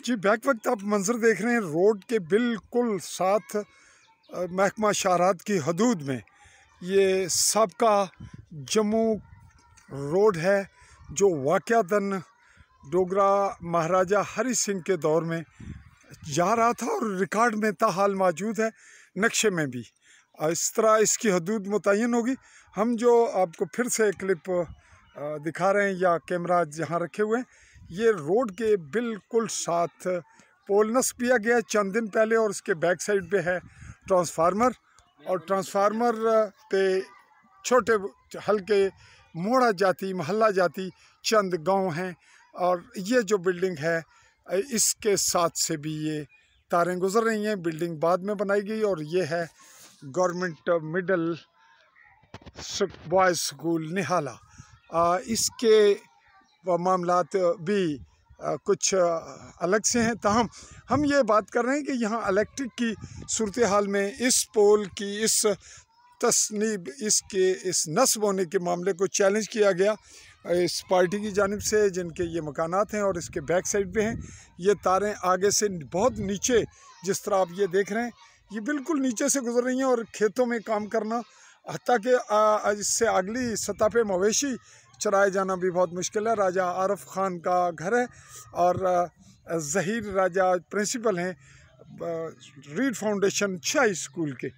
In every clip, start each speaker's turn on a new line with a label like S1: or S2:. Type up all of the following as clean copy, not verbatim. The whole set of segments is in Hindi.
S1: जी, बैक वक्त आप मंजर देख रहे हैं रोड के बिल्कुल साथ महकमा शाहरात की हदूद में ये सबका जम्मू रोड है जो वाक़यातन डोगरा महाराजा हरी सिंह के दौर में जा रहा था और रिकॉर्ड में ताहाल मौजूद है, नक्शे में भी इस तरह इसकी हदूद मुतय्यन होगी। हम जो आपको फिर से क्लिप दिखा रहे हैं या कैमरा जहाँ रखे हुए हैं, ये रोड के बिल्कुल साथ पोल नस्ब किया गया है चंद दिन पहले और उसके बैक साइड पे है ट्रांसफार्मर और ट्रांसफार्मर पे छोटे हल्के मोड़ा जाती महल्ला जाती चंद गांव हैं और ये जो बिल्डिंग है इसके साथ से भी ये तारें गुजर रही हैं। बिल्डिंग बाद में बनाई गई और ये है गवर्नमेंट मिडल बॉयज़ स्कूल निहाला। इसके मामलात भी कुछ अलग से हैं, ताहम हम ये बात कर रहे हैं कि यहाँ इलेक्ट्रिक की सूरत हाल में इस पोल की इस तस्नीब इस नस्ब होने के मामले को चैलेंज किया गया इस पार्टी की जानिब से जिनके ये मकानात हैं और इसके बैक साइड पे हैं। ये तारें आगे से बहुत नीचे, जिस तरह आप ये देख रहे हैं, ये बिल्कुल नीचे से गुजर रही हैं और खेतों में काम करना हत्ता कि इससे अगली सतह पे मवेशी चराए जाना भी बहुत मुश्किल है। राजा आरफ खान का घर है और ज़हीर राजा प्रिंसिपल हैं रीड फाउंडेशन शाही स्कूल के,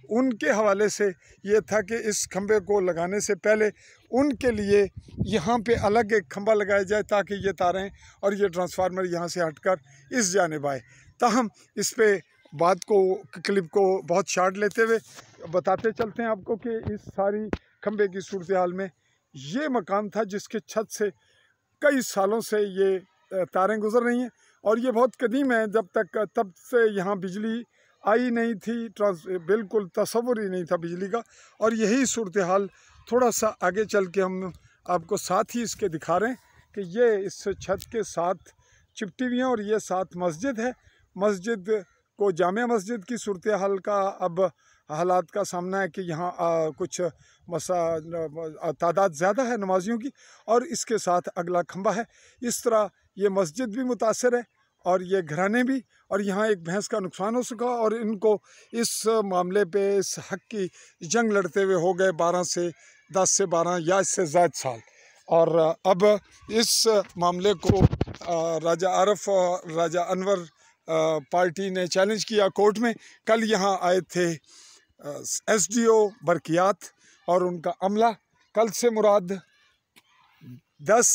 S1: उनके हवाले से ये था कि इस खंबे को लगाने से पहले उनके लिए यहाँ पे अलग एक खंबा लगाया जाए ताकि ये तारें और ये ट्रांसफार्मर यहाँ से हटकर इस जानिब आए। ताहम इस पे बात को क्लिप को बहुत शार्ट लेते हुए बताते चलते हैं आपको कि इस सारी खंबे की सूरत हाल में ये मकान था जिसके छत से कई सालों से ये तारें गुजर रही हैं और ये बहुत कदीम है, तब से यहाँ बिजली आई नहीं थी, बिल्कुल तसव्वुर ही नहीं था बिजली का। और यही सूरत हाल थोड़ा सा आगे चल के हम आपको साथ ही इसके दिखा रहे हैं कि ये इस छत के साथ चिपटी हुई हैं और ये साथ मस्जिद है। मस्जिद को जामिया मस्जिद की सूरत हाल का अब हालात का सामना है कि यहाँ कुछ तादाद ज़्यादा है नमाजियों की और इसके साथ अगला खंबा है। इस तरह ये मस्जिद भी मुतासर है और ये घराने भी, और यहाँ एक भैंस का नुकसान हो सका और इनको इस मामले पे इस हक़ की जंग लड़ते हुए हो गए 10 से 12 या इससे ज़्यादा साल। और अब इस मामले को राजा आरफ और राजा अनवर पार्टी ने चैलेंज किया कोर्ट में। कल यहाँ आए थे SDO बरकियात और उनका अमला। कल से मुराद 10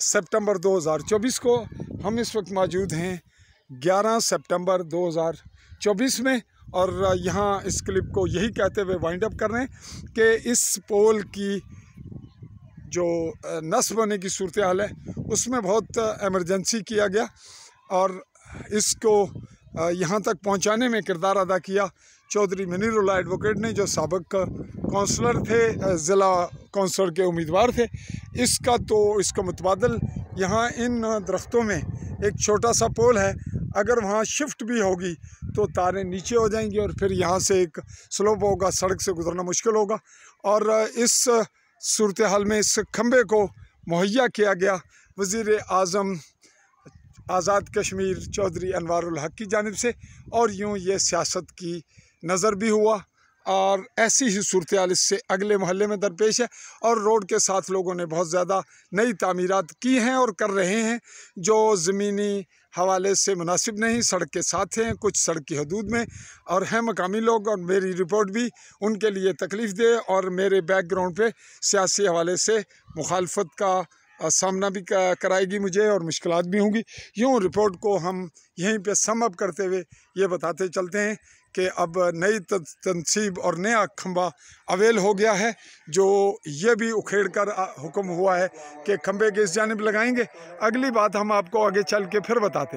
S1: सितंबर 2024 को, हम इस वक्त मौजूद हैं 11 सितंबर 2024 में और यहाँ इस क्लिप को यही कहते हुए वाइंड अप कर रहे हैं कि इस पोल की जो नस्ब होने की सूरत हाल है उसमें बहुत एमरजेंसी किया गया और इसको यहाँ तक पहुँचाने में किरदार अदा किया चौधरी मनीरुल्लाह एडवोकेट ने, जो साबिक काउंसलर थे, ज़िला काउंसलर के उम्मीदवार थे। इसका मुतबादल यहाँ इन दरख्तों में एक छोटा सा पोल है, अगर वहाँ शिफ्ट भी होगी तो तारें नीचे हो जाएंगी और फिर यहाँ से एक स्लोप होगा, सड़क से गुजरना मुश्किल होगा। और इस सूरत हाल में इस खंबे को मुहैया किया गया वज़ीर आज़म आज़ाद कश्मीर चौधरी अनवारुल हक की जानिब से और यूँ ये सियासत की नज़र भी हुआ और ऐसी ही सूरत हाल इससे अगले मोहल्ले में दरपेश है। और रोड के साथ लोगों ने बहुत ज़्यादा नई तामीरात की हैं और कर रहे हैं जो ज़मीनी हवाले से मुनासिब नहीं, सड़क के साथ हैं, कुछ सड़क की हदूद में और हैं मकामी लोग। और मेरी रिपोर्ट भी उनके लिए तकलीफ़ दे और मेरे बैकग्राउंड पे सियासी हवाले से मुखालफत का सामना भी कराएगी मुझे और मुश्किलात भी होंगी। यूँ रिपोर्ट को हम यहीं पे सम अप करते हुए ये बताते चलते हैं कि अब नई तनसीब और नया खंबा अवेल हो गया है, जो ये भी उखेड़ कर हुक्म हुआ है कि खंबे के इस जानिब लगाएंगे। अगली बात हम आपको आगे चल के फिर बताते हैं।